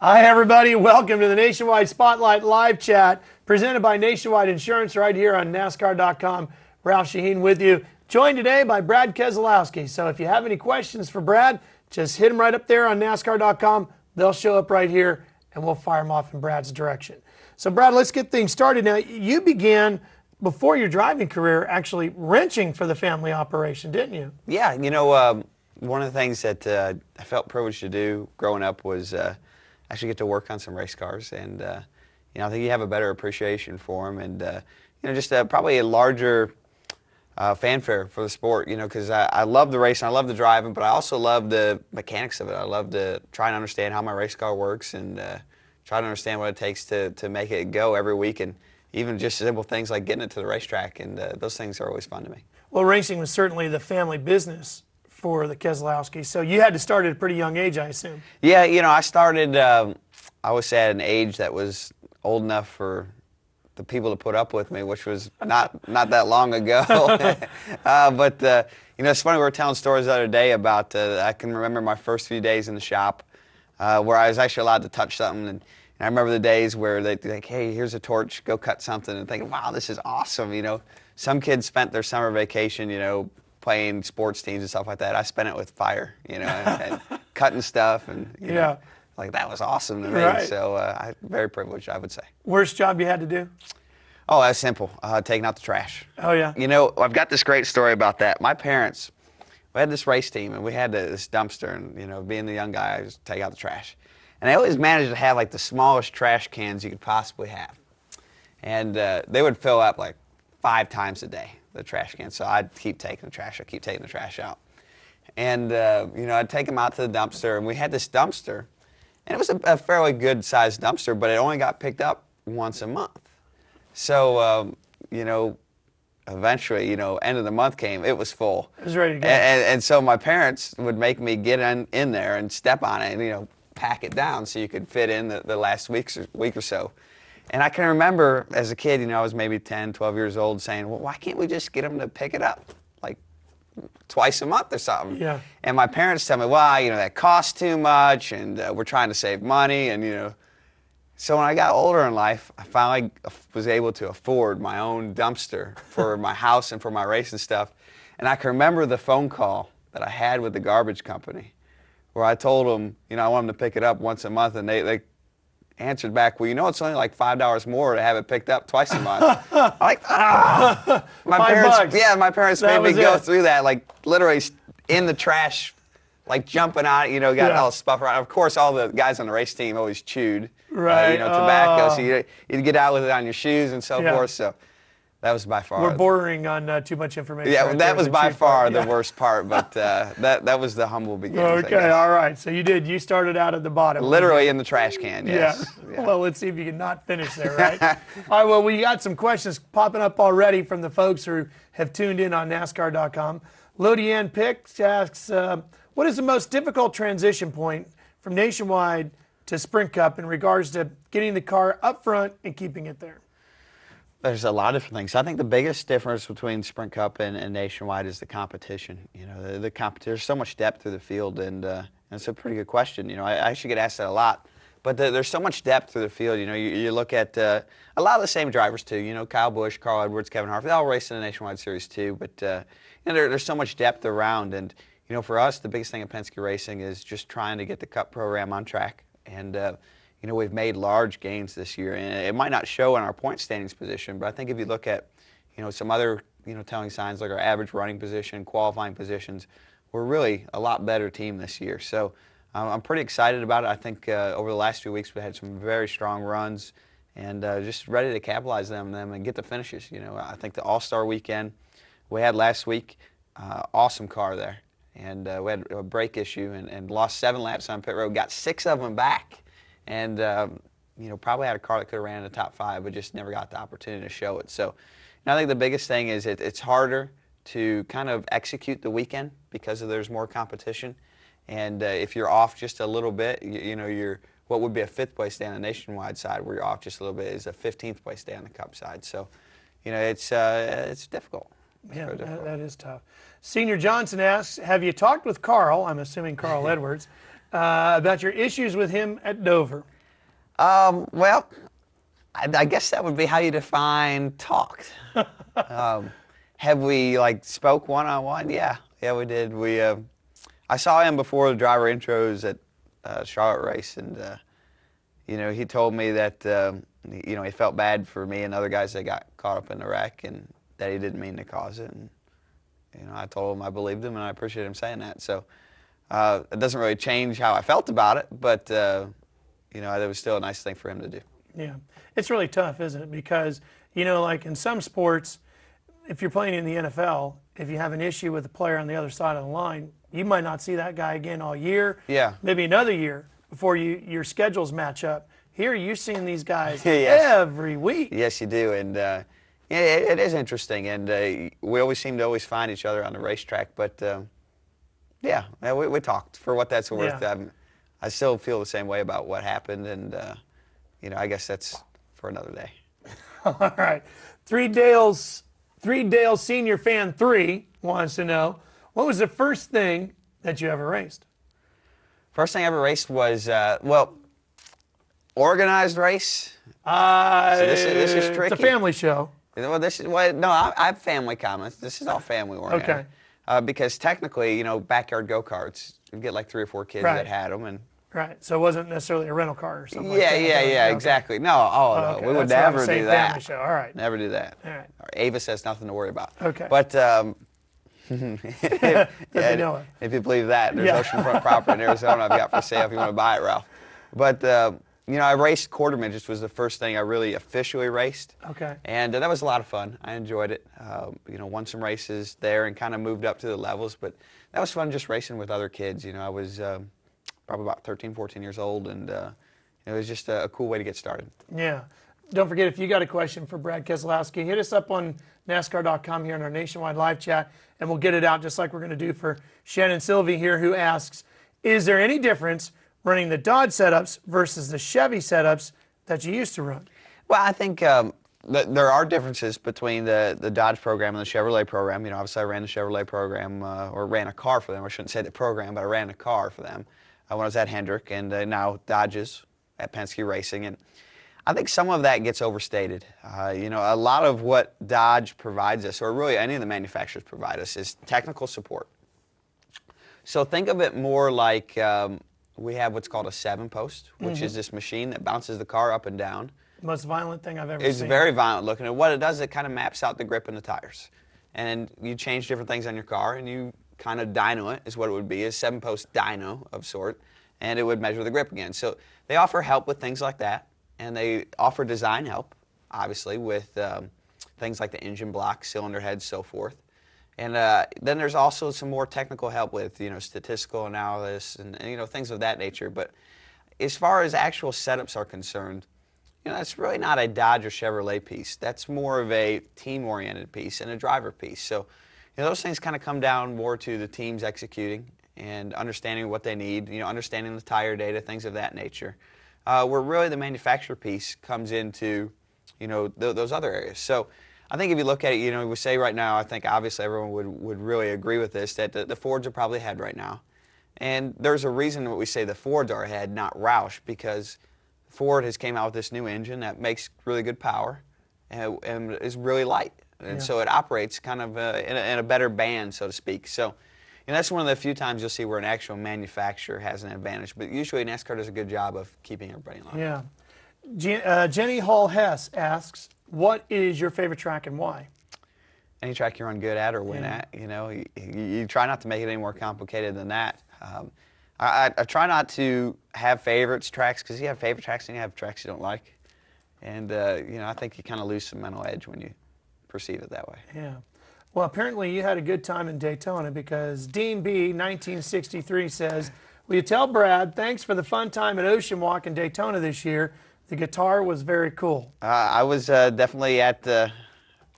Hi, everybody. Welcome to the Nationwide Spotlight live chat presented by Nationwide Insurance right here on NASCAR.com. Ralph Shaheen with you, joined today by Brad Keselowski. So if you have any questions for Brad, just hit them right up there on NASCAR.com. They'll show up right here, and we'll fire them off in Brad's direction. So, Brad, let's get things started. Now, you began, before your driving career, actually wrenching for the family operation, didn't you? Yeah, one of the things that I felt privileged to do growing up was actually get to work on some race cars, and I think you have a better appreciation for them, and just probably a larger fanfare for the sport. Because I love the racing, I love the driving, but I also love the mechanics of it. I love to try and understand how my race car works, and try to understand what it takes to make it go every week, and even just simple things like getting it to the racetrack, and those things are always fun to me. Well, racing was certainly the family business for the Keselowski, so you had to start at a pretty young age, I assume. Yeah, I started, I would say, at an age that was old enough for the people to put up with me, which was not that long ago. But it's funny, we were telling stories the other day about, I can remember my first few days in the shop where I was actually allowed to touch something, and I remember the days where they'd be like, hey, here's a torch, go cut something, and thinking, wow, this is awesome. Some kids spent their summer vacation, playing sports teams and stuff like that. I spent it with fire, and cutting stuff, and like that was awesome to me. Right. So I'm very privileged, I would say. Worst job you had to do? Oh, that's simple. Taking out the trash. Oh, yeah. I've got this great story about that. My parents, we had this race team, and we had this dumpster, and being the young guy, I just take out the trash. And I always managed to have like the smallest trash cans you could possibly have. And they would fill up like 5 times a day, the trash can. So I'd keep taking the trash out. And, I'd take them out to the dumpster, and we had this dumpster. And it was a fairly good-sized dumpster, but it only got picked up once a month. So, eventually, end of the month came, it was full. It was ready to go. And so my parents would make me get in there and step on it and, pack it down so you could fit in the last week or so. And I can remember as a kid, I was maybe 10, 12 years old, saying, well, why can't we just get them to pick it up like twice a month or something? Yeah. And my parents tell me, well, that costs too much, and we're trying to save money. And, so when I got older in life, I finally was able to afford my own dumpster for my house and for my racing stuff. And I can remember the phone call that I had with the garbage company where I told them, I want them to pick it up once a month, and they answered back, well, it's only like $5 more to have it picked up twice a month. I'm like, ah. My parents made me go through that, like literally in the trash, like jumping on it, got all the stuff around. Of course, all the guys on the race team always chewed, tobacco, so you'd get out with it on your shoes and so forth. So that was by far. We're bordering on too much information. Yeah, right that was by far the yeah. worst part, but that was the humble beginning. Okay, all right. So you started out at the bottom. Literally in the trash can, yes. Yeah. Well, let's see if you can not finish there, right? All right, well, we got some questions popping up already from the folks who have tuned in on NASCAR.com. Lodianne Pick asks, what is the most difficult transition point from Nationwide to Sprint Cup in regards to getting the car up front and keeping it there? There's a lot of different things. I think the biggest difference between Sprint Cup and Nationwide is the competition. The competition. There's so much depth through the field, and it's a pretty good question. I actually get asked that a lot. But there's so much depth through the field. You look at a lot of the same drivers too. Kyle Busch, Carl Edwards, Kevin Harvick. They all race in the Nationwide Series too. But there's so much depth around, and for us, the biggest thing at Penske Racing is just trying to get the Cup program on track. And we've made large gains this year, and it might not show in our point standings position, but I think if you look at, some other, telling signs like our average running position, qualifying positions, we're really a lot better team this year. So I'm pretty excited about it. I think over the last few weeks we had some very strong runs, and just ready to capitalize them and get the finishes. I think the All-Star weekend we had last week, awesome car there, and we had a brake issue and lost 7 laps on pit road, got 6 of them back. And, probably had a car that could have ran in the top 5, but just never got the opportunity to show it. So, I think the biggest thing is it's harder to kind of execute the weekend because there's more competition. And if you're off just a little bit, you're what would be a 5th place day on the Nationwide side, where you're off just a little bit, is a 15th place day on the Cup side. So, it's difficult. Yeah, that is tough. Senior Johnson asks, have you talked with Carl, I'm assuming Carl Edwards, about your issues with him at Dover? Well, I guess that would be how you define talked. Have we like spoke one-on-one? Yeah, we did. I saw him before the driver intros at Charlotte race, and he told me that he felt bad for me and other guys that got caught up in the wreck, and that he didn't mean to cause it. And I told him I believed him, and I appreciate him saying that. So it doesn't really change how I felt about it, but it was still a nice thing for him to do. Yeah, it's really tough, isn't it? Because like in some sports, if you're playing in the NFL, if you have an issue with a player on the other side of the line, you might not see that guy again all year. Yeah. Maybe another year before your schedules match up. Here, you're seeing these guys Yes. every week. Yes, you do, and it is interesting, and we always seem to always find each other on the racetrack. But we talked for what that's worth. Yeah. I still feel the same way about what happened, and I guess that's for another day. All right, Three Dales Senior Fan 3 wants to know, what was the first thing that you ever raced? First thing I ever raced was organized race. So this is tricky. It's a family show. Well, I have family comments. This is all family oriented. Okay. Because technically, backyard go-karts, you get like 3 or 4 kids that had them, and right. So it wasn't necessarily a rental car or something. yeah, like that. yeah, exactly. No, no, Okay, we would that's never right, do family that. show. All right. Never do that. All right. Avis has nothing to worry about. Okay. But Noah. if you believe that, there's oceanfront property in Arizona I've got for sale if you want to buy it, Ralph. But I raced quarter midgets was the first thing I really officially raced. Okay. And that was a lot of fun. I enjoyed it. Won some races there and kind of moved up to the levels. But that was fun just racing with other kids. I was probably about 13, 14 years old, and it was just a cool way to get started. Yeah. Don't forget, if you got a question for Brad Keselowski, hit us up on NASCAR.com here in our nationwide live chat, and we'll get it out just like we're going to do for Shannon Sylvie here, who asks, is there any difference running the Dodge setups versus the Chevy setups that you used to run? Well, I think there are differences between the Dodge program and the Chevrolet program. Obviously I ran the Chevrolet program, or ran a car for them. I shouldn't say the program, but I ran a car for them when I was at Hendrick, and now Dodge's at Penske Racing. And I think some of that gets overstated. A lot of what Dodge provides us, or really any of the manufacturers provide us, is technical support. So think of it more like we have what's called a 7-post, which is this machine that bounces the car up and down. Most violent thing I've ever seen. It's very violent looking. And what it does, it kind of maps out the grip and the tires. And you change different things on your car, and you kind of dyno it, is what it would be, a 7-post dyno of sort, and it would measure the grip again. So they offer help with things like that, and they offer design help, obviously, with things like the engine block, cylinder heads, so forth. And then there's also some more technical help with, statistical analysis and things of that nature. But as far as actual setups are concerned, that's really not a Dodge or Chevrolet piece. That's more of a team-oriented piece and a driver piece. So, those things kind of come down more to the teams executing and understanding what they need, understanding the tire data, things of that nature. Where really the manufacturer piece comes into, those other areas. So I think if you look at it, we say right now, I think obviously everyone would really agree with this, that the Fords are probably ahead right now. And there's a reason that we say the Fords are ahead, not Roush, because Ford has came out with this new engine that makes really good power and is really light. And so it operates kind of in a better band, so to speak. So that's one of the few times you'll see where an actual manufacturer has an advantage. But usually NASCAR does a good job of keeping everybody in line. Yeah. Jenny Hall-Hess asks, what is your favorite track and why? Any track you run good at or win at. You try not to make it any more complicated than that. I try not to have favorites tracks, because you have favorite tracks and you have tracks you don't like. And, I think you kind of lose some mental edge when you perceive it that way. Yeah. Well, apparently you had a good time in Daytona, because Dean B. 1963 says, will you tell Brad, thanks for the fun time at Ocean Walk in Daytona this year. The guitar was very cool. I was definitely at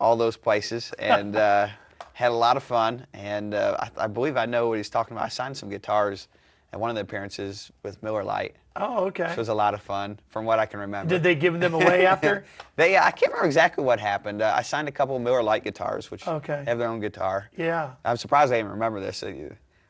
all those places and had a lot of fun. And I believe I know what he's talking about. I signed some guitars at one of the appearances with Miller Lite. Oh, okay. Which was a lot of fun, from what I can remember. Did they give them away after? I can't remember exactly what happened. I signed a couple of Miller Lite guitars, which have their own guitar. Yeah. I'm surprised I even remember this.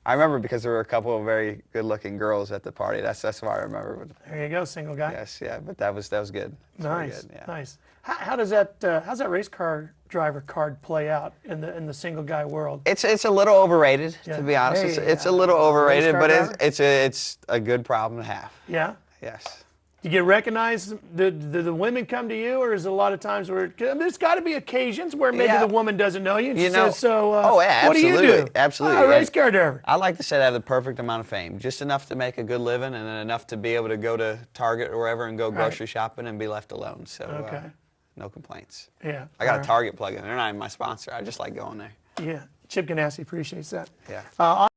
I remember because there were a couple of very good-looking girls at the party. That's why I remember. There you go, single guy. Yes, yeah, but that was good. Nice, good, yeah. nice. How does that how's that race car driver card play out in the single guy world? It's a little overrated, Yeah. to be honest. Hey, It's a little overrated, car but driver? it's a good problem to have. Yeah. Yes. You get recognized? Do the women come to you, or is it a lot of times where there's got to be occasions where maybe Yeah. the woman doesn't know you? And You she know- says, so, oh, yeah, what do you absolutely, do? absolutely. A race car driver. I like to say I have the perfect amount of fame, just enough to make a good living, and then enough to be able to go to Target or wherever and go grocery shopping and be left alone. So, Okay. no complaints. Yeah. I got all a right. Target plug-in. They're not even my sponsor. I just like going there. Yeah. Chip Ganassi appreciates that. Yeah.